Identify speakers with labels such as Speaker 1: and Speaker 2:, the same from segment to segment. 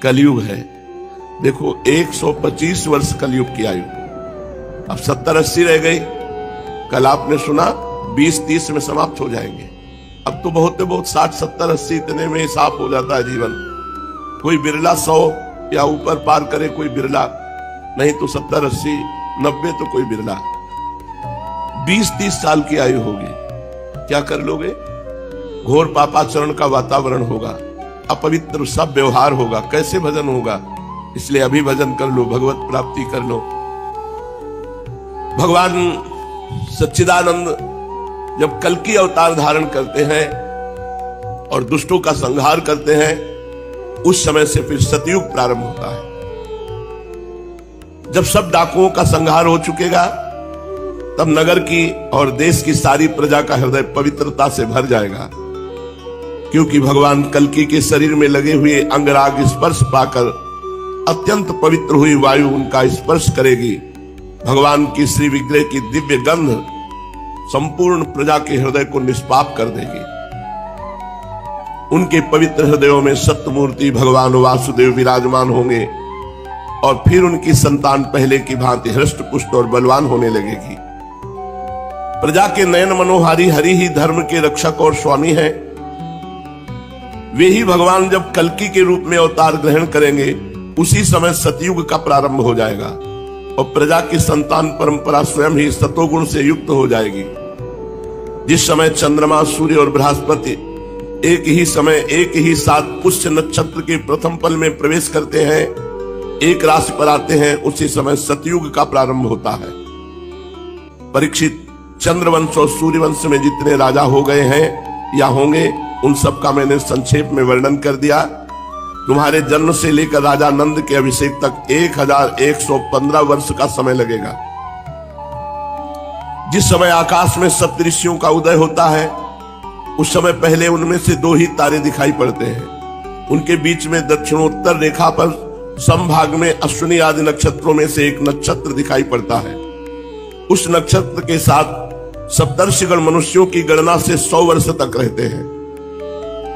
Speaker 1: कलयुग है। देखो 125 वर्ष कलयुग की आयु, अब 70-80 रह गई। कल आपने सुना 20-30 में समाप्त हो जाएंगे। अब तो बहुत 60-70-80 इतने में साफ हो जाता है जीवन। कोई बिरला 100 या ऊपर पार करे, कोई बिरला, नहीं तो 70-80-90 तो कोई बिरला। 20-30 साल की आयु होगी, क्या कर लोगे? घोर पापाचरण का वातावरण होगा, अपवित्र सब व्यवहार होगा, कैसे भजन होगा? इसलिए अभी भजन कर लो, भगवत प्राप्ति कर लो। भगवान सच्चिदानंद जब कल की अवतार धारण करते हैं और दुष्टों का संहार करते हैं, उस समय से फिर सतयुग प्रारंभ होता है। जब सब डाकुओं का संहार हो चुकेगा, तब नगर की और देश की सारी प्रजा का हृदय पवित्रता से भर जाएगा, क्योंकि भगवान कल्कि के शरीर में लगे हुए अंगराग स्पर्श पाकर अत्यंत पवित्र हुई वायु उनका स्पर्श करेगी। भगवान की श्री विग्रह की दिव्य गंध संपूर्ण प्रजा के हृदय को निष्पाप कर देगी। उनके पवित्र हृदयों में सत्यमूर्ति भगवान वासुदेव विराजमान होंगे और फिर उनकी संतान पहले की भांति हृष्ट पुष्ट और बलवान होने लगेगी। प्रजा के नयन मनोहारी हरि ही धर्म के रक्षक और स्वामी हैं। वे ही भगवान जब कल्कि के रूप में अवतार ग्रहण करेंगे, उसी समय सतयुग का प्रारंभ हो जाएगा और प्रजा की संतान परंपरा स्वयं ही सतोगुण से युक्त हो जाएगी। जिस समय चंद्रमा, सूर्य और बृहस्पति एक ही समय एक ही साथ पुष्य नक्षत्र के प्रथम पल में प्रवेश करते हैं, एक राशि पर आते हैं, उसी समय सतयुग का प्रारंभ होता है। परीक्षित, चंद्रवंश और सूर्यवंश में जितने राजा हो गए हैं या होंगे, उन सब का मैंने संक्षेप में वर्णन कर दिया। तुम्हारे जन्म से लेकर राजा नंद के अभिषेक तक 1115 वर्ष का समय लगेगा। जिस समय आकाश में सप्तऋषियों का उदय होता है, उस समय पहले उनमें से 2 ही तारे दिखाई पड़ते हैं। उनके बीच में दक्षिणोत्तर रेखा पर समभाग में अश्विनी आदि नक्षत्रों में से एक नक्षत्र दिखाई पड़ता है। उस नक्षत्र के साथ सप्तर्षिगण मनुष्यों की गणना से 100 वर्ष तक रहते हैं।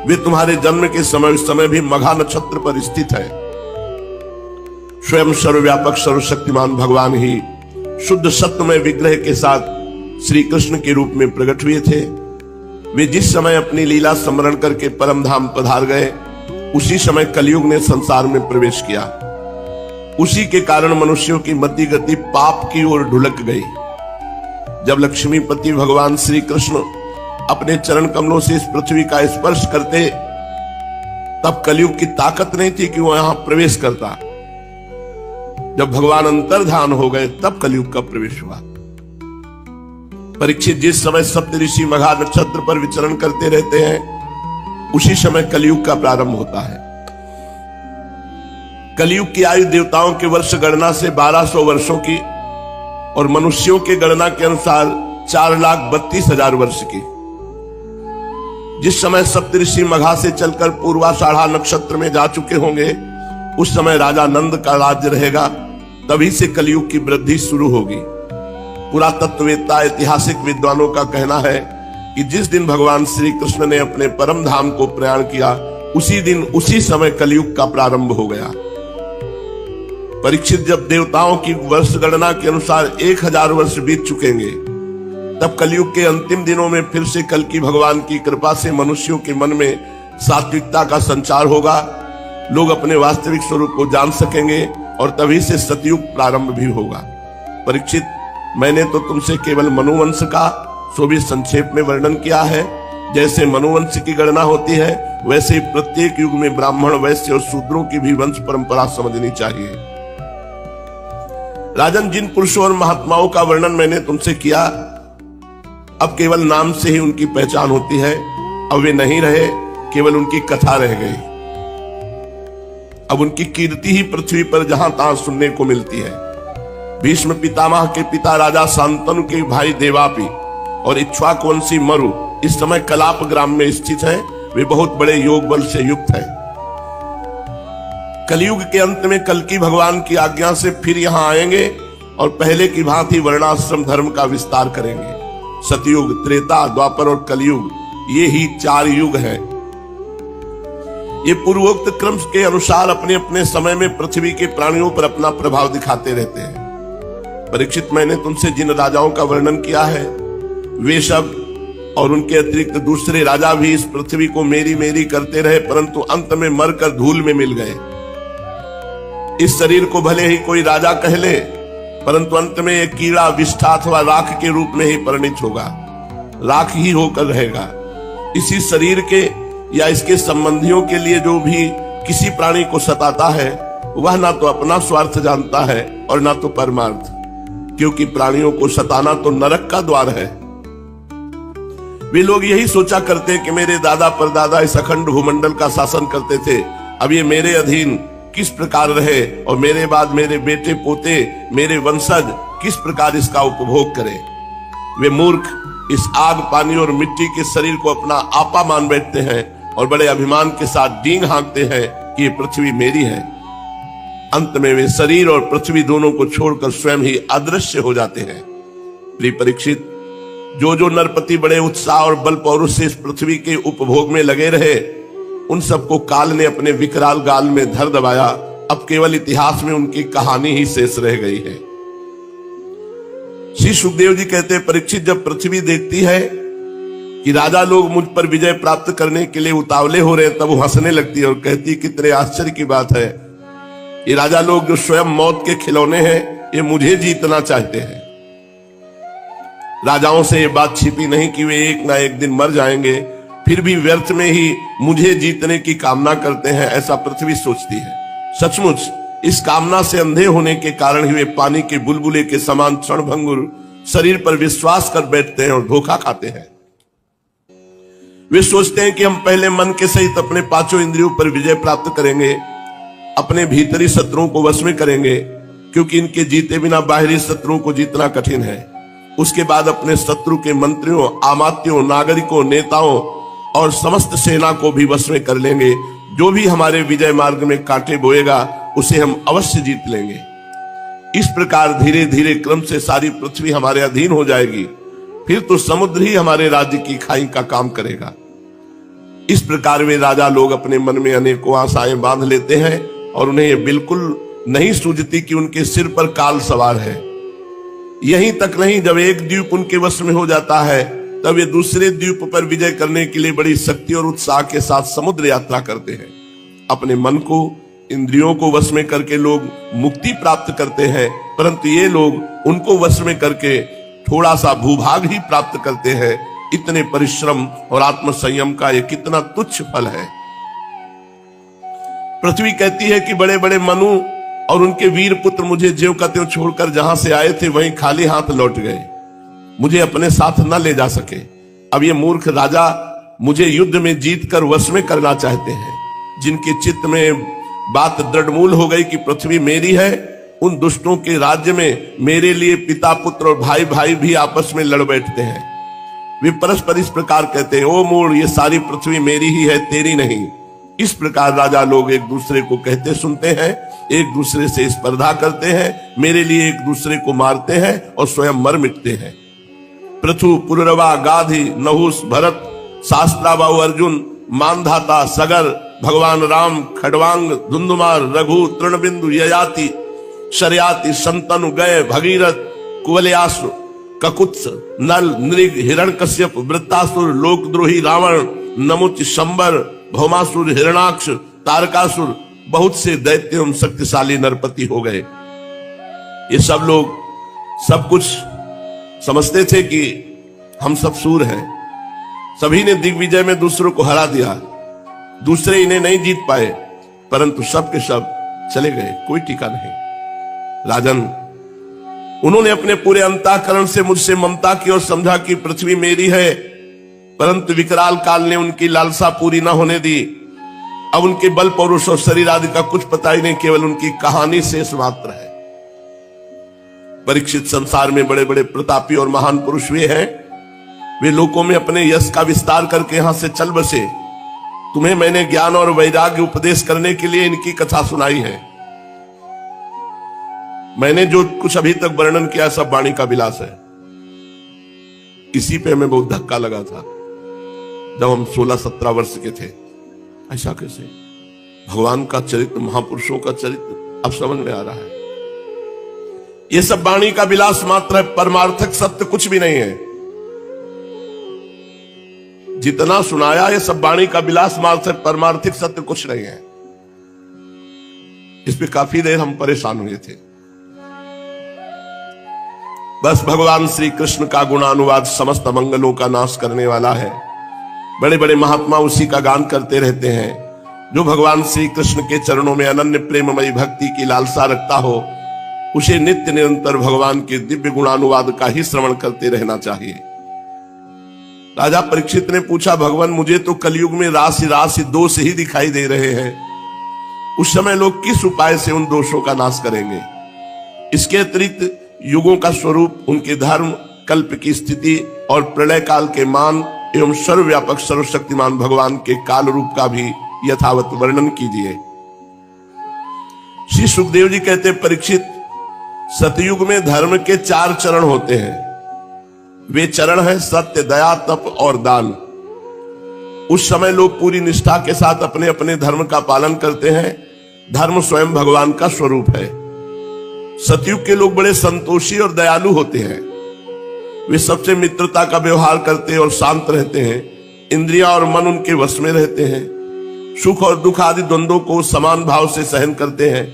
Speaker 1: वे तुम्हारे जन्म के समय उस समय भी मघा नक्षत्र पर स्थित है। स्वयं सर्वव्यापक सर्वशक्तिमान भगवान ही शुद्ध सत्यमय विग्रह के साथ श्री कृष्ण के रूप में प्रकट हुए थे। वे जिस समय अपनी लीला स्मरण करके परम धाम पधार गए, उसी समय कलयुग ने संसार में प्रवेश किया। उसी के कारण मनुष्यों की मति गति पाप की ओर ढुलक गई। जब लक्ष्मीपति भगवान श्री कृष्ण अपने चरण कमलों से इस पृथ्वी का स्पर्श करते, तब कलयुग की ताकत नहीं थी कि वो यहां प्रवेश करता। जब भगवान अंतर्धान हो गए, तब कलयुग का प्रवेश हुआ। परीक्षित, जिस समय सप्तऋषि मघा नक्षत्र पर विचरण करते रहते हैं, उसी समय कलयुग का प्रारंभ होता है। कलयुग की आयु देवताओं के वर्ष गणना से 1200 वर्षों की और मनुष्यों के गणना के अनुसार 4,32,000 वर्ष की। जिस समय सप्तऋषि मघा से चलकर पूर्वाषाढ़ा नक्षत्र में जा चुके होंगे, उस समय राजा नंद का राज्य रहेगा। तभी से कलयुग की वृद्धि शुरू होगी। पुरातत्ववेत्ता ऐतिहासिक विद्वानों का कहना है कि जिस दिन भगवान श्री कृष्ण ने अपने परम धाम को प्रयाण किया, उसी दिन उसी समय कलयुग का प्रारंभ हो गया। परीक्षित, जब देवताओं की वर्ष गणना के अनुसार 1000 वर्ष बीत चुकेंगे, तब कलयुग के अंतिम दिनों में फिर से कल्कि भगवान की कृपा से मनुष्यों के मन में सात्विकता का संचार होगा। लोग अपने वास्तविक स्वरूप को जान सकेंगे और तभी से सतयुग प्रारंभ भी होगा। परीक्षित, मैंने तो तुमसे केवल मनुवंश का सो भी संक्षेप में वर्णन किया है। जैसे मनुवंश की गणना होती है, वैसे ही प्रत्येक युग में ब्राह्मण, वैश्य और शूद्रों की भी वंश परंपरा समझनी चाहिए। राजन, जिन पुरुषों और महात्माओं का वर्णन मैंने तुमसे किया, अब केवल नाम से ही उनकी पहचान होती है। अब वे नहीं रहे, केवल उनकी कथा रह गई। अब उनकी कीर्ति ही पृथ्वी पर जहां तहां सुनने को मिलती है। भीष्म पितामह के पिता राजा शांतनु के भाई देवापी और इक्ष्वाकुवंशी मरु इस समय कलाप ग्राम में स्थित हैं। वे बहुत बड़े योग बल से युक्त हैं। कलयुग के अंत में कल्कि भगवान की आज्ञा से फिर यहां आएंगे और पहले की भांति वर्णाश्रम धर्म का विस्तार करेंगे। सतयुग, त्रेता, द्वापर और कलयुग, ये ही 4 युग हैं। ये पूर्वोक्त क्रम के अनुसार अपने अपने समय में पृथ्वी के प्राणियों पर अपना प्रभाव दिखाते रहते हैं। परीक्षित, मैंने तुमसे जिन राजाओं का वर्णन किया है वे सब और उनके अतिरिक्त दूसरे राजा भी इस पृथ्वी को मेरी मेरी करते रहे, परंतु अंत में मरकर धूल में मिल गए। इस शरीर को भले ही कोई राजा कह ले, परंतु अंत में एक कीड़ा, विष्ठा अथवा राख के रूप में ही परिणित होगा, राख ही होकर रहेगा। इसी शरीर के या इसके संबंधियों के लिए जो भी किसी प्राणी को सताता है वह ना तो अपना स्वार्थ जानता है और ना तो परमार्थ, क्योंकि प्राणियों को सताना तो नरक का द्वार है। वे लोग यही सोचा करते कि मेरे दादा परदादा इस अखंड भूमंडल का शासन करते थे, अब ये मेरे अधीन किस प्रकार रहे और मेरे बाद मेरे बेटे पोते, मेरे वंशज किस प्रकार इसका उपभोग करें। वे मूर्ख इस आग, पानी और मिट्टी के शरीर को अपना आपा मान बैठते हैं और बड़े अभिमान के साथ डींग हाँकते हैं कि ये पृथ्वी मेरी है। अंत में वे शरीर और पृथ्वी दोनों को छोड़कर स्वयं ही अदृश्य हो जाते हैं। प्रिय परीक्षित, जो नरपति बड़े उत्साह और बल पौरुष से इस पृथ्वी के उपभोग में लगे रहे, उन सबको काल ने अपने विकराल गाल में धर दबाया। अब केवल इतिहास में उनकी कहानी ही शेष रह गई है। श्री सुखदेव जी कहते हैं, परीक्षित, जब पृथ्वी देखती है कि राजा लोग मुझ पर विजय प्राप्त करने के लिए उतावले हो रहे हैं, तब वो हंसने लगती है और कहती, कितने आश्चर्य की बात है, ये राजा लोग जो स्वयं मौत के खिलौने हैं, ये मुझे जीतना चाहते हैं। राजाओं से ये बात छिपी नहीं कि वे एक ना एक दिन मर जाएंगे, फिर भी व्यर्थ में ही मुझे जीतने की कामना करते हैं, ऐसा पृथ्वी सोचती है। सचमुच इस कामना से अंधे होने के कारण ही वे पानी के बुलबुले के समान क्षणभंगुर शरीर पर विश्वास कर बैठते हैं और धोखा खाते हैं। वे सोचते हैं कि हम पहले मन के सहित अपने पांचों इंद्रियों पर विजय प्राप्त करेंगे, अपने भीतरी शत्रुओं को वश में करेंगे, क्योंकि इनके जीते बिना बाहरी शत्रुओं को जीतना कठिन है। उसके बाद अपने शत्रु के मंत्रियों, आमात्यों, नागरिकों, नेताओं और समस्त सेना को भी वश में कर लेंगे। जो भी हमारे विजय मार्ग में कांटे बोएगा उसे हम अवश्य जीत लेंगे। इस प्रकार धीरे धीरे क्रम से सारी पृथ्वी हमारे अधीन हो जाएगी, फिर तो समुद्र ही हमारे राज्य की खाई का काम करेगा। इस प्रकार वे राजा लोग अपने मन में अनेकों आशाएं बांध लेते हैं और उन्हें यह बिल्कुल नहीं सूझती कि उनके सिर पर काल सवार है। यहीं तक नहीं, जब एक द्वीप उनके वश में हो जाता है तब वे दूसरे द्वीप पर विजय करने के लिए बड़ी शक्ति और उत्साह के साथ समुद्र यात्रा करते हैं। अपने मन को, इंद्रियों को वश में करके लोग मुक्ति प्राप्त करते हैं, परंतु ये लोग उनको वश में करके थोड़ा सा भूभाग ही प्राप्त करते हैं। इतने परिश्रम और आत्म संयम का ये कितना तुच्छ फल है। पृथ्वी कहती है कि बड़े बड़े मनु और उनके वीर पुत्र मुझे ज्यों का त्यों छोड़कर जहां से आए थे वहीं खाली हाथ लौट गए, मुझे अपने साथ न ले जा सके। अब ये मूर्ख राजा मुझे युद्ध में जीतकर वश में करना चाहते हैं। जिनके चित्त में बात दृढ़मूल हो गई कि पृथ्वी मेरी है, उन दुष्टों के राज्य में मेरे लिए पिता पुत्र और भाई भाई भी आपस में लड़ बैठते हैं। वे परस्पर इस प्रकार कहते हैं, ओ मूढ़, ये सारी पृथ्वी मेरी ही है, तेरी नहीं। इस प्रकार राजा लोग एक दूसरे को कहते सुनते हैं, एक दूसरे से स्पर्धा करते हैं, मेरे लिए एक दूसरे को मारते हैं और स्वयं मर मिटते हैं। पृथु, पुररवा, गाधी, नहुस, भरत, शास्त्राबाहु अर्जुन, मानधाता, सगर, भगवान राम, खडवांग, धुंधुमार, रघु, तृणबिंदु, ययाति, शर्याति, शंतनु, गय, भगीरथ, कुवलयासु, ककुत्स, नल, नृग, हिरण्यकश्यप, वृत्तासुर, लोकद्रोही रावण, नमुच, शंबर, भौमासुर, हिरणाक्ष, तारकासुर, बहुत से दैत्य एवं शक्तिशाली नरपति हो गए। ये सब लोग सब कुछ समझते थे कि हम सब सूर हैं। सभी ने दिग्विजय में दूसरों को हरा दिया, दूसरे इन्हें नहीं जीत पाए, परंतु सब के सब चले गए, कोई टीका नहीं। राजन, उन्होंने अपने पूरे अंतःकरण से मुझसे ममता की और समझा कि पृथ्वी मेरी है, परंतु विकराल काल ने उनकी लालसा पूरी न होने दी। अब उनके बल पौरुष और शरीर आदि का कुछ पता ही नहीं, केवल उनकी कहानी शेष मात्र है। परीक्षित, संसार में बड़े बड़े प्रतापी और महान पुरुष वे हैं, वे लोकों में अपने यश का विस्तार करके यहां से चल बसे। तुम्हें मैंने ज्ञान और वैराग्य उपदेश करने के लिए इनकी कथा सुनाई है। मैंने जो कुछ अभी तक वर्णन किया सब वाणी का विलास है। इसी पे हमें बहुत धक्का लगा था जब हम 16-17 वर्ष के थे। ऐसा कैसे? भगवान का चरित्र, महापुरुषों का चरित्र अब समझ में आ रहा है। ये सब वाणी का विलास मात्र है, परमार्थक सत्य कुछ भी नहीं है। जितना सुनाया ये सब वाणी का विलास मात्र है, परमार्थिक सत्य कुछ नहीं है। इस पे काफी देर हम परेशान हुए थे। बस भगवान श्री कृष्ण का गुणानुवाद समस्त मंगलों का नाश करने वाला है। बड़े बड़े महात्मा उसी का गान करते रहते हैं। जो भगवान श्री कृष्ण के चरणों में अनन्य प्रेममयी भक्ति की लालसा रखता हो, उसे नित्य निरंतर भगवान के दिव्य गुणानुवाद का ही श्रवण करते रहना चाहिए। राजा परीक्षित ने पूछा, भगवान मुझे तो कलयुग में राशि राशि दोष ही दिखाई दे रहे हैं, उस समय लोग किस उपाय से उन दोषों का नाश करेंगे? इसके अतिरिक्त युगों का स्वरूप, उनके धर्म, कल्प की स्थिति और प्रलय काल के मान एवं सर्वव्यापक सर्वशक्तिमान भगवान के काल रूप का भी यथावत वर्णन कीजिए। श्री सुखदेव जी कहते, परीक्षित, सतयुग में धर्म के 4 चरण होते हैं। वे चरण हैं सत्य, दया, तप और दान। उस समय लोग पूरी निष्ठा के साथ अपने अपने धर्म का पालन करते हैं। धर्म स्वयं भगवान का स्वरूप है। सतयुग के लोग बड़े संतोषी और दयालु होते हैं। वे सबसे मित्रता का व्यवहार करते और शांत रहते हैं। इंद्रियां और मन उनके वश में रहते हैं। सुख और दुख आदि द्वंद्वों को समान भाव से सहन करते हैं।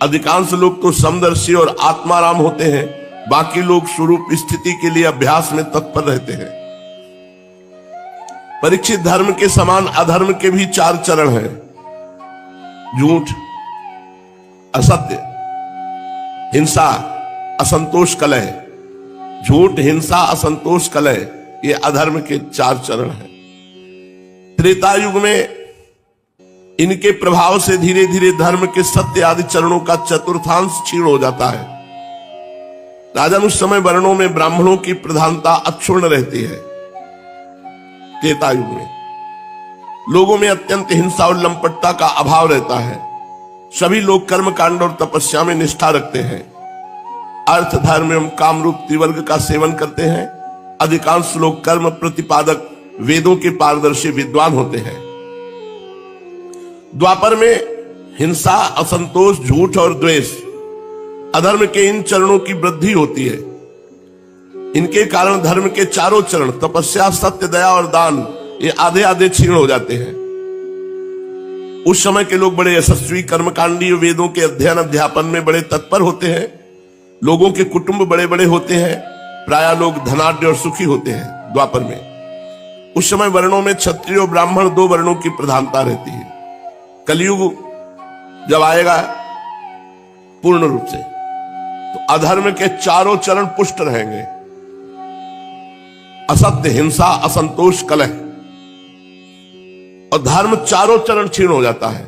Speaker 1: अधिकांश लोग तो समदर्शी और आत्माराम होते हैं। बाकी लोग स्वरूप स्थिति के लिए अभ्यास में तत्पर रहते हैं। परीक्षित, धर्म के समान अधर्म के भी 4 चरण हैं। झूठ, असत्य, हिंसा, असंतोष, कलह। झूठ, हिंसा, असंतोष, कलह, ये अधर्म के 4 चरण हैं। त्रेता युग में इनके प्रभाव से धीरे धीरे धर्म के सत्य आदि चरणों का चतुर्थांश क्षीण हो जाता है। राजन, उस समय वर्णों में ब्राह्मणों की प्रधानता अक्षुण्ण रहती है। त्रेता युग में लोगों में अत्यंत हिंसा और लंपटता का अभाव रहता है। सभी लोग कर्म कांड और तपस्या में निष्ठा रखते हैं। अर्थ, धर्म एवं काम रूप त्रिवर्ग का सेवन करते हैं। अधिकांश लोग कर्म प्रतिपादक, वेदों के पारदर्शी विद्वान होते हैं। द्वापर में हिंसा, असंतोष, झूठ और द्वेष, अधर्म के इन चरणों की वृद्धि होती है। इनके कारण धर्म के 4 चरण तपस्या, सत्य, दया और दान ये आधे आधे क्षीण हो जाते हैं। उस समय के लोग बड़े यशस्वी, कर्मकांडी, वेदों के अध्ययन अध्यापन में बड़े तत्पर होते हैं। लोगों के कुटुंब बड़े बड़े होते हैं। प्राय लोग धनाढ्य और सुखी होते हैं। द्वापर में उस समय वर्णों में क्षत्रिय और ब्राह्मण 2 वर्णों की प्रधानता रहती है। कलयुग जब आएगा पूर्ण रूप से, तो अधर्म के 4 चरण पुष्ट रहेंगे। असत्य, हिंसा, असंतोष, कलह, और धर्म 4 चरण क्षीण हो जाता है।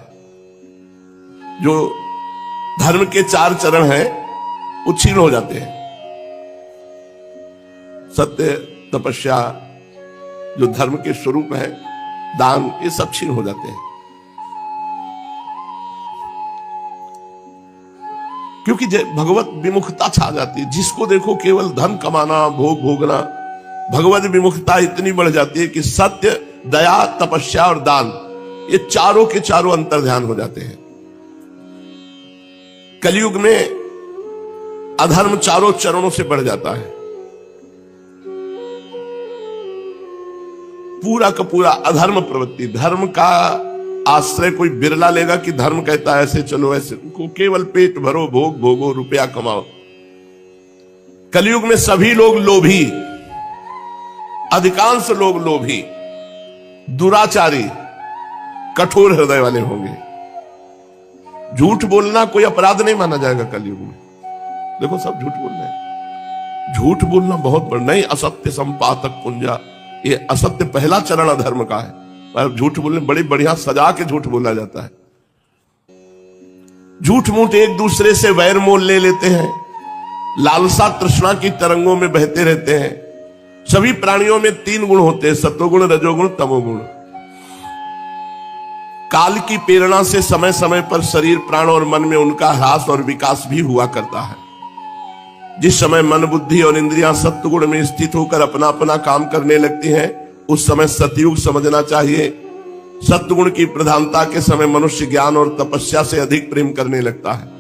Speaker 1: जो धर्म के 4 चरण हैं वो क्षीण हो जाते हैं। सत्य, तपस्या, जो धर्म के स्वरूप है, दान, ये सब क्षीण हो जाते हैं। क्योंकि भगवत विमुखता छा जाती है। जिसको देखो केवल धन कमाना, भोग भोगना, भगवत विमुखता इतनी बढ़ जाती है कि सत्य, दया, तपस्या और दान ये 4 के 4 अंतर्ध्यान हो जाते हैं। कलयुग में अधर्म 4 चरणों से बढ़ जाता है। पूरा का पूरा अधर्म प्रवृत्ति। धर्म का आश्रय कोई बिरला लेगा कि धर्म कहता है ऐसे चलो, ऐसे को केवल पेट भरो, भोग भोगो, रुपया कमाओ। कलयुग में सभी लोग लोभी, अधिकांश लोग लोभी, दुराचारी, कठोर हृदय वाले होंगे। झूठ बोलना कोई अपराध नहीं माना जाएगा कलयुग में। देखो सब झूठ बोल रहे हैं। झूठ बोलना बहुत बड़ा नहीं। असत्य संपातक पुंजा, ये असत्य पहला चरण अधर्म का है। पर झूठ बोलने बड़ी बढ़िया सजा के झूठ बोला जाता है। झूठ मूठ एक दूसरे से वैर मोल ले लेते हैं। लालसा तृष्णा की तरंगों में बहते रहते हैं। सभी प्राणियों में 3 गुण होते हैं, सत्वगुण, रजोगुण, तमोगुण। काल की प्रेरणा से समय समय पर शरीर, प्राण और मन में उनका ह्रास और विकास भी हुआ करता है। जिस समय मन, बुद्धि और इंद्रियां सत्वगुण में स्थित होकर अपना अपना काम करने लगती हैं, उस समय सतयुग समझना चाहिए। सत्वगुण की प्रधानता के समय मनुष्य ज्ञान और तपस्या से अधिक प्रेम करने लगता है।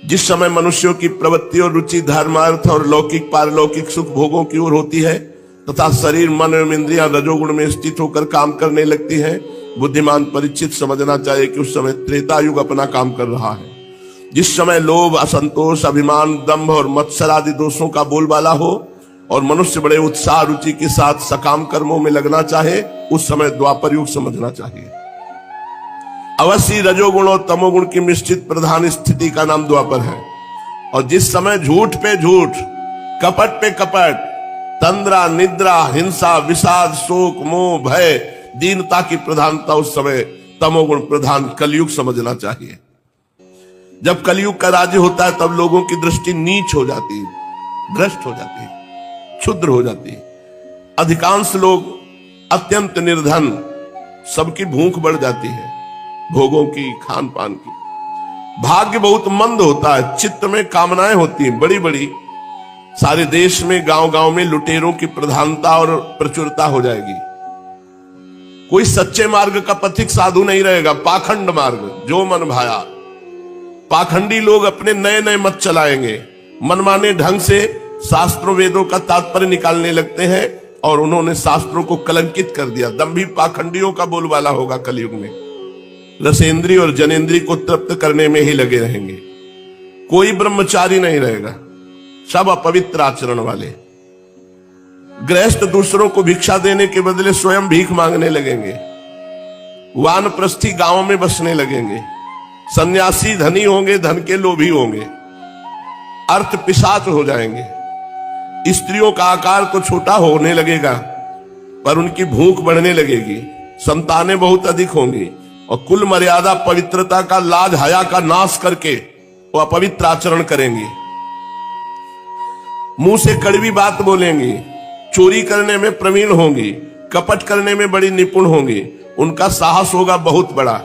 Speaker 1: जिस समय मनुष्यों की प्रवृत्ति और रुचि धर्म, अर्थ और लौकिक पारलौकिक सुख भोगों की ओर होती है तथा शरीर, मन एवं इंद्रियां रजोगुण में स्थित होकर काम करने लगती है, बुद्धिमान परीक्षित समझना चाहिए कि उस समय त्रेता युग अपना काम कर रहा है। जिस समय लोभ, असंतोष, अभिमान, दंभ और मत्सर आदि दोषों का बोलबाला हो और मनुष्य बड़े उत्साह रुचि के साथ सकाम कर्मों में लगना चाहे, उस समय द्वापर युग समझना चाहिए। अवश्य रजोगुण और तमोगुण की मिश्रित प्रधान स्थिति का नाम द्वापर है। और जिस समय झूठ पे झूठ, कपट पे कपट, तंद्रा, निद्रा, हिंसा, विषाद, शोक, मोह, भय, दीनता की प्रधानता, उस समय तमोगुण प्रधान कलयुग समझना चाहिए। जब कलयुग का राज्य होता है तब लोगों की दृष्टि नीच हो जाती है, भ्रष्ट हो जाती है, क्षुद्र हो जाती है। अधिकांश लोग अत्यंत निर्धन, सबकी भूख बढ़ जाती है, भोगों की, खान पान की। भाग्य बहुत मंद होता है, चित्त में कामनाएं होती हैं बड़ी बड़ी। सारे देश में गांव गांव में लुटेरों की प्रधानता और प्रचुरता हो जाएगी। कोई सच्चे मार्ग का पथिक साधु नहीं रहेगा, पाखंड मार्ग, जो मन भाया। पाखंडी लोग अपने नए नए मत चलाएंगे, मनमाने ढंग से शास्त्रों वेदों का तात्पर्य निकालने लगते हैं और उन्होंने शास्त्रों को कलंकित कर दिया। दंभी पाखंडियों का बोलबाला होगा कलयुग में। रसेंद्री और जनेंद्री को तृप्त करने में ही लगे रहेंगे। कोई ब्रह्मचारी नहीं रहेगा, सब अपवित्र आचरण वाले। गृहस्थ दूसरों को भिक्षा देने के बदले स्वयं भीख मांगने लगेंगे। वानप्रस्थी गांवों में बसने लगेंगे। सन्यासी धनी होंगे, धन के लोभी होंगे। अर्थ पिशाच हो जाएंगे। स्त्रियों का आकार तो छोटा होने लगेगा पर उनकी भूख बढ़ने लगेगी। संतानें बहुत अधिक होंगी और कुल मर्यादा, पवित्रता का, लाज हया का नाश करके वो अपवित्र आचरण करेंगी। मुंह से कड़वी बात बोलेंगी, चोरी करने में प्रवीण होंगी, कपट करने में बड़ी निपुण होंगी। उनका साहस होगा बहुत बड़ा।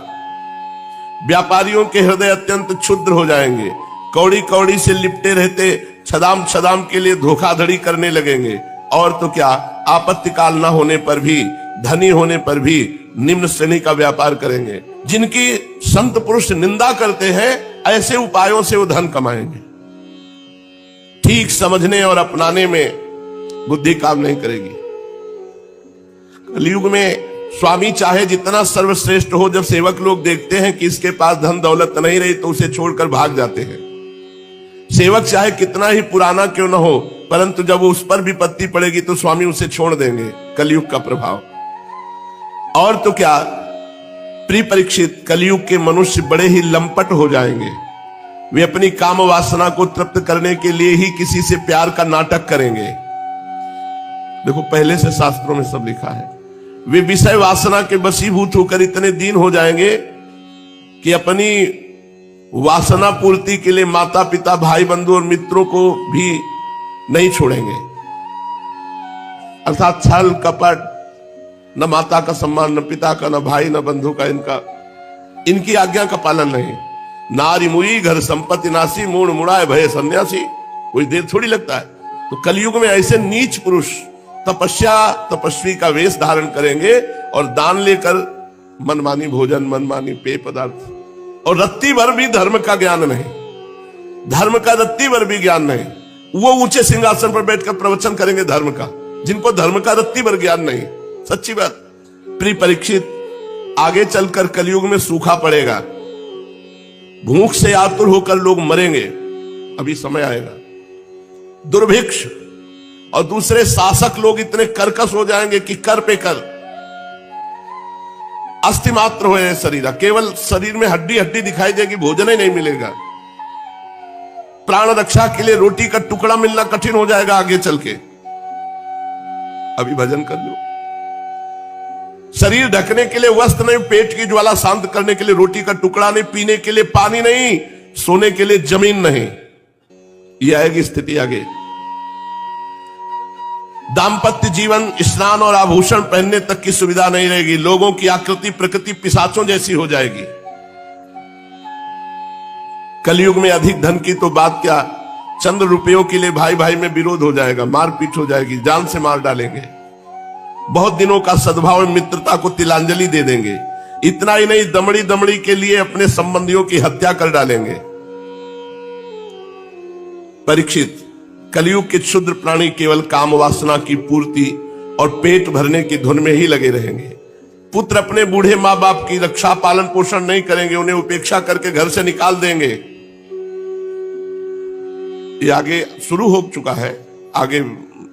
Speaker 1: व्यापारियों के हृदय अत्यंत क्षुद्र हो जाएंगे। कौड़ी कौड़ी से लिपटे रहते छदाम छदाम के लिए धोखाधड़ी करने लगेंगे। और तो क्या, आपत्ति काल न होने पर भी, धनी होने पर भी निम्न श्रेणी का व्यापार करेंगे। जिनकी संत पुरुष निंदा करते हैं, ऐसे उपायों से वो धन कमाएंगे। ठीक समझने और अपनाने में बुद्धि काम नहीं करेगी। कलयुग में स्वामी चाहे जितना सर्वश्रेष्ठ हो, जब सेवक लोग देखते हैं कि इसके पास धन दौलत नहीं रही तो उसे छोड़कर भाग जाते हैं। सेवक चाहे कितना ही पुराना क्यों न हो, परंतु जब उस पर विपत्ति पड़ेगी तो स्वामी उसे छोड़ देंगे। कलयुग का प्रभाव। और तो क्या, प्रिय परीक्षित, कलयुग के मनुष्य बड़े ही लंपट हो जाएंगे। वे अपनी काम वासना को तृप्त करने के लिए ही किसी से प्यार का नाटक करेंगे। देखो, पहले से शास्त्रों में सब लिखा है। वे विषय वासना के वशीभूत होकर इतने दीन हो जाएंगे कि अपनी वासना पूर्ति के लिए माता पिता, भाई बंधु और मित्रों को भी नहीं छोड़ेंगे। अर्थात छल कपट, न माता का सम्मान, न पिता का, न भाई, न बंधु का, इनकी आज्ञा का पालन नहीं। नारी मुई घर संपत्ति नासी, मूड मुड़ाए भय सन्यासी। कोई देर थोड़ी लगता है। तो कलयुग में ऐसे नीच पुरुष तपस्वी का वेश धारण करेंगे और दान लेकर मनमानी भोजन, मनमानी पेय पदार्थ, और रत्ती भर भी धर्म का ज्ञान नहीं। धर्म का रत्ती भर भी ज्ञान नहीं। वो ऊंचे सिंहासन पर बैठकर प्रवचन करेंगे धर्म का, जिनको धर्म का रत्ती भर ज्ञान नहीं। सच्ची बात। प्रिय परीक्षित, आगे चलकर कलयुग में सूखा पड़ेगा। भूख से आतुर होकर लोग मरेंगे। अभी समय आएगा। दुर्भिक्ष और दूसरे शासक लोग इतने कर्कश हो जाएंगे कि कर पे कर, अस्थि मात्र हो शरीर, केवल शरीर में हड्डी हड्डी दिखाई देगी, भोजन ही नहीं मिलेगा। प्राण रक्षा के लिए रोटी का टुकड़ा मिलना कठिन हो जाएगा आगे चल के। अभी भजन कर लो। शरीर ढकने के लिए वस्त्र नहीं, पेट की ज्वाला शांत करने के लिए रोटी का टुकड़ा नहीं, पीने के लिए पानी नहीं, सोने के लिए जमीन नहीं। यह आएगी स्थिति आगे। दाम्पत्य जीवन, स्नान और आभूषण पहनने तक की सुविधा नहीं रहेगी। लोगों की आकृति प्रकृति पिशाचों जैसी हो जाएगी। कलयुग में अधिक धन की तो बात क्या, चंद रुपयों के लिए भाई भाई में विरोध हो जाएगा, मारपीट हो जाएगी, जान से मार डालेंगे। बहुत दिनों का सद्भाव मित्रता को तिलांजलि दे देंगे। इतना ही नहीं, दमड़ी दमड़ी के लिए अपने संबंधियों की हत्या कर डालेंगे। परीक्षित, कलयुग के क्षुद्र प्राणी केवल काम वासना की पूर्ति और पेट भरने की धुन में ही लगे रहेंगे। पुत्र अपने बूढ़े मां बाप की रक्षा पालन पोषण नहीं करेंगे, उन्हें उपेक्षा करके घर से निकाल देंगे। ये आगे शुरू हो चुका है, आगे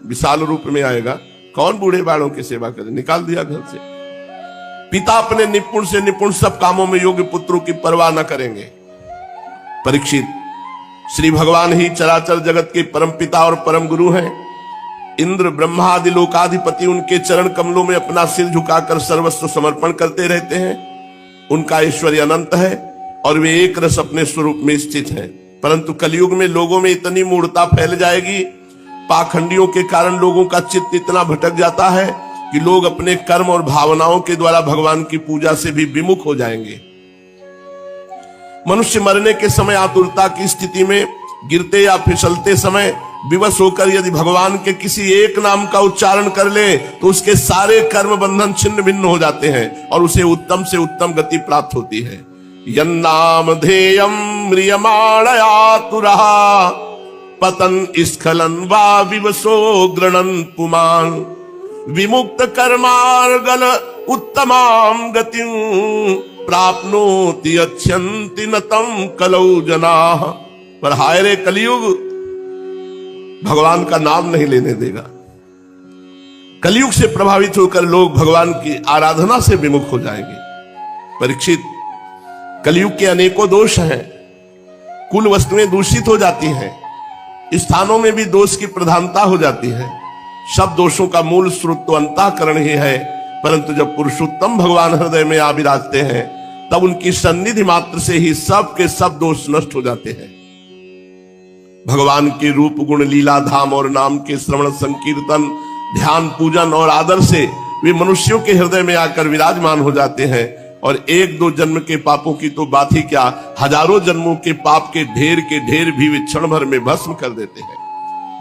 Speaker 1: विशाल रूप में आएगा। कौन बूढ़े बालों की सेवा करे, निकाल दिया घर से। पिता अपने निपुण से निपुण सब कामों में योग्य पुत्रों की परवाह न करेंगे। परीक्षित, श्री भगवान ही चराचर जगत के परम पिता और परम गुरु हैं। इंद्र ब्रह्मा आदि लोकाधिपति उनके चरण कमलों में अपना सिर झुकाकर सर्वस्व समर्पण करते रहते हैं। उनका ऐश्वर्य अनंत है और वे एक रस अपने स्वरूप में स्थित हैं। परंतु कलयुग में लोगों में इतनी मूढ़ता फैल जाएगी, पाखंडियों के कारण लोगों का चित्त इतना भटक जाता है कि लोग अपने कर्म और भावनाओं के द्वारा भगवान की पूजा से भी विमुख हो जाएंगे। मनुष्य मरने के समय आतुरता की स्थिति में गिरते या फिसलते समय विवश होकर यदि भगवान के किसी एक नाम का उच्चारण कर ले तो उसके सारे कर्म बंधन छिन्न भिन्न हो जाते हैं और उसे उत्तम से उत्तम गति प्राप्त होती है। यन्नाम धेयम म्रियमाणयातुरः पतन स्खलन वा विवशो गृणन् पुमान् विमुक्त कर्मार्गल उत्तमां गतिं प्राप्नोति अच्छन्ति न तं कलौ जनाः। पर हाय रे कलयुग भगवान का नाम नहीं लेने देगा। कलयुग से प्रभावित होकर लोग भगवान की आराधना से विमुख हो जाएंगे। परीक्षित, कलयुग के अनेकों दोष हैं। कुल वस्तुएं दूषित हो जाती हैं, स्थानों में भी दोष की प्रधानता हो जाती है। सब दोषों का मूल स्रोत तो अंतःकरण ही है, परंतु जब पुरुषोत्तम भगवान हृदय में आ विराजते हैं तब उनकी सन्निधि मात्र से ही सब के सब दोष नष्ट हो जाते हैं। भगवान के रूप गुण लीला धाम और नाम के श्रवण संकीर्तन ध्यान पूजन और आदर से वे मनुष्यों के हृदय में आकर विराजमान हो जाते हैं और एक दो जन्म के पापों की तो बात ही क्या, हजारों जन्मों के पाप के ढेर भी वे क्षण भर में भस्म कर देते हैं।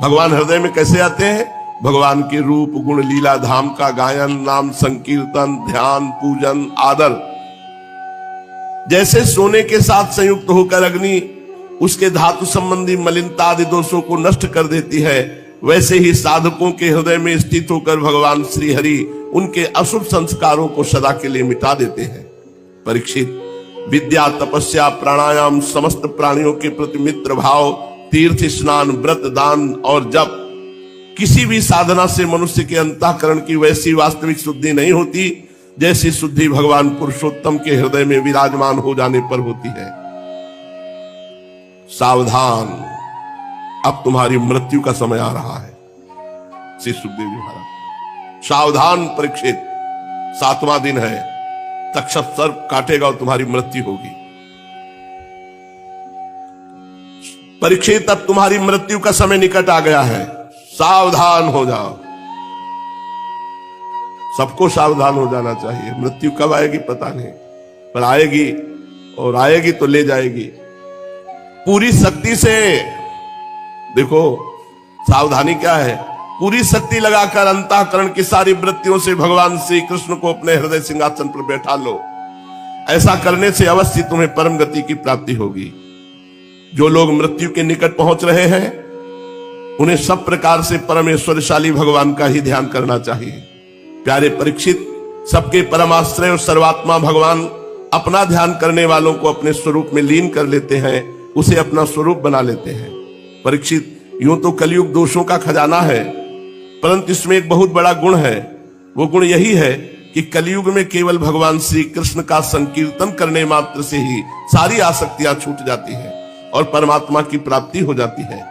Speaker 1: भगवान हृदय में कैसे आते हैं? भगवान के रूप गुण लीला धाम का गायन नाम संकीर्तन ध्यान पूजन आदर। जैसे सोने के साथ संयुक्त होकर अग्नि उसके धातु संबंधी मलिनता आदि दोषों को नष्ट कर देती है, वैसे ही साधकों के हृदय में स्थित होकर भगवान श्री हरि उनके अशुभ संस्कारों को सदा के लिए मिटा देते हैं। परीक्षित, विद्या तपस्या प्राणायाम समस्त प्राणियों के प्रति मित्र भाव तीर्थ स्नान व्रत दान और जप किसी भी साधना से मनुष्य के अंतःकरण की वैसी वास्तविक शुद्धि नहीं होती जैसी शुद्धि भगवान पुरुषोत्तम के हृदय में विराजमान हो जाने पर होती है। सावधान, अब तुम्हारी मृत्यु का समय आ रहा है। श्री सुखदेव जी महाराज, सावधान परीक्षित, 7वां दिन है, तक्षक सर्प काटेगा और तुम्हारी मृत्यु होगी। परीक्षित, अब तुम्हारी मृत्यु का समय निकट आ गया है, सावधान हो जाओ। सबको सावधान हो जाना चाहिए। मृत्यु कब आएगी पता नहीं, पर आएगी और आएगी तो ले जाएगी। पूरी शक्ति से देखो, सावधानी क्या है? पूरी शक्ति लगाकर अंतःकरण की सारी वृत्तियों से भगवान श्री कृष्ण को अपने हृदय सिंहासन पर बैठा लो। ऐसा करने से अवश्य तुम्हें परम गति की प्राप्ति होगी। जो लोग मृत्यु के निकट पहुंच रहे हैं उन्हें सब प्रकार से परमेश्वरशाली भगवान का ही ध्यान करना चाहिए। प्यारे परीक्षित, सबके परमाश्रय और सर्वात्मा भगवान अपना ध्यान करने वालों को अपने स्वरूप में लीन कर लेते हैं, उसे अपना स्वरूप बना लेते हैं। परीक्षित, यूं तो कलयुग दोषों का खजाना है, परंतु इसमें एक बहुत बड़ा गुण है। वो गुण यही है कि कलयुग में केवल भगवान श्री कृष्ण का संकीर्तन करने मात्र से ही सारी आसक्तियां छूट जाती हैं और परमात्मा की प्राप्ति हो जाती है।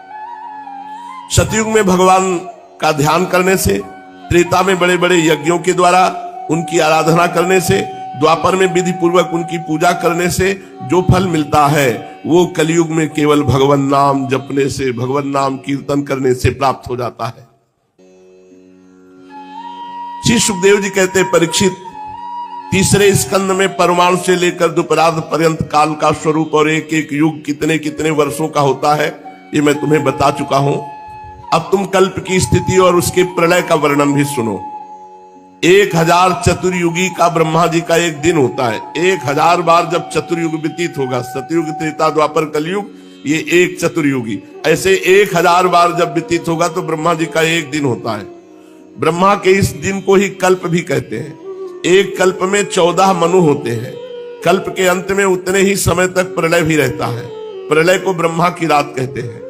Speaker 1: सतयुग में भगवान का ध्यान करने से, त्रेता में बड़े बड़े यज्ञों के द्वारा उनकी आराधना करने से, द्वापर में विधि पूर्वक उनकी पूजा करने से जो फल मिलता है वो कलयुग में केवल भगवान नाम जपने से, भगवान नाम कीर्तन करने से प्राप्त हो जाता है। श्री सुखदेव जी कहते हैं, परीक्षित, तीसरे स्कंद में परमाणु से लेकर दुपराध पर्यंत काल का स्वरूप और एक एक युग कितने कितने वर्षों का होता है ये मैं तुम्हें बता चुका हूं। अब तुम कल्प की स्थिति और उसके प्रलय का वर्णन भी सुनो। 1000 चतुर्युगी का ब्रह्मा जी का एक दिन होता है। 1000 बार जब चतुर्युग व्यतीत होगा, सतयुग, त्रेता, द्वापर, कलयुग, ये एक चतुर्युगी, ऐसे 1000 बार जब व्यतीत होगा तो ब्रह्मा जी का एक दिन होता है। ब्रह्मा के इस दिन को ही कल्प भी कहते हैं। एक कल्प में 14 मनु होते हैं। कल्प के अंत में उतने ही समय तक प्रलय भी रहता है। प्रलय को ब्रह्मा की रात कहते हैं।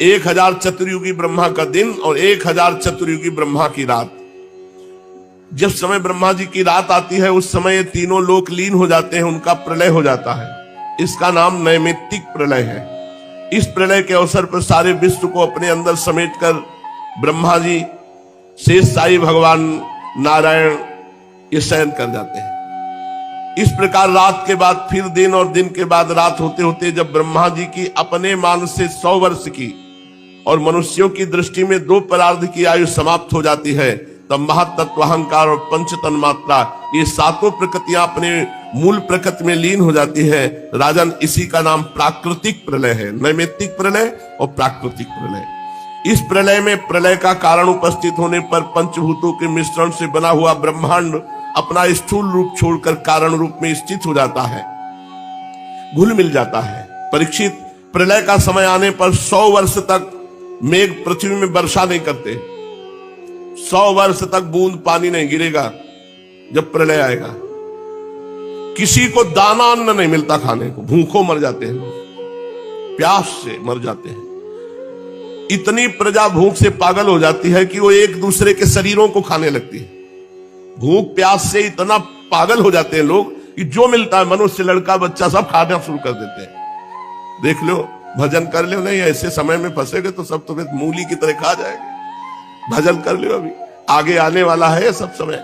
Speaker 1: 1000 चतुर्युगी ब्रह्मा का दिन और 1000 चतुर्युगी ब्रह्मा की रात। जब समय ब्रह्मा जी की रात आती है उस समय ये तीनों लोक लीन हो जाते हैं, उनका प्रलय हो जाता है। इसका नाम नैमित्तिक प्रलय है। इस प्रलय के अवसर पर सारे विश्व को अपने अंदर समेटकर ब्रह्मा जी, शेष साई भगवान, नारायण ये शयन कर जाते हैं। इस प्रकार रात के बाद फिर दिन और दिन के बाद रात होते होते जब ब्रह्मा जी की अपने मान से 100 वर्ष की और मनुष्यों की दृष्टि में 2 परार्ध की आयु समाप्त हो जाती है, तब महातत्व, अहंकार और पंच तन्मात्रा ये 7 प्रकृतियां अपने मूल प्रकृति में लीन हो जाती है। राजन, इसी का नाम प्राकृतिक प्रलय है। नैमित्तिक प्रलय और प्राकृतिक प्रलय। इस प्रलय में प्रलय का कारण उपस्थित होने पर पंचभूतों के मिश्रण से बना हुआ ब्रह्मांड अपना स्थूल रूप छोड़कर कारण रूप में स्थित हो जाता है, घुल मिल जाता है। परीक्षित, प्रलय का समय आने पर 100 वर्ष तक मेघ पृथ्वी में वर्षा नहीं करते। 100 वर्ष तक बूंद पानी नहीं गिरेगा। जब प्रलय आएगा किसी को दाना अन्न नहीं मिलता खाने को, भूखों मर जाते हैं लोग, प्यास से मर जाते हैं। इतनी प्रजा भूख से पागल हो जाती है कि वो एक दूसरे के शरीरों को खाने लगती है। भूख प्यास से इतना पागल हो जाते हैं लोग कि जो मिलता है, मनुष्य, लड़का, बच्चा, सब खाना शुरू कर देते हैं। देख लो, भजन कर लो, नहीं ऐसे समय में फंसेगे तो सब तुम्हें मूली की तरह खा जाएंगे। भजन कर लो, अभी आगे आने वाला है सब समय।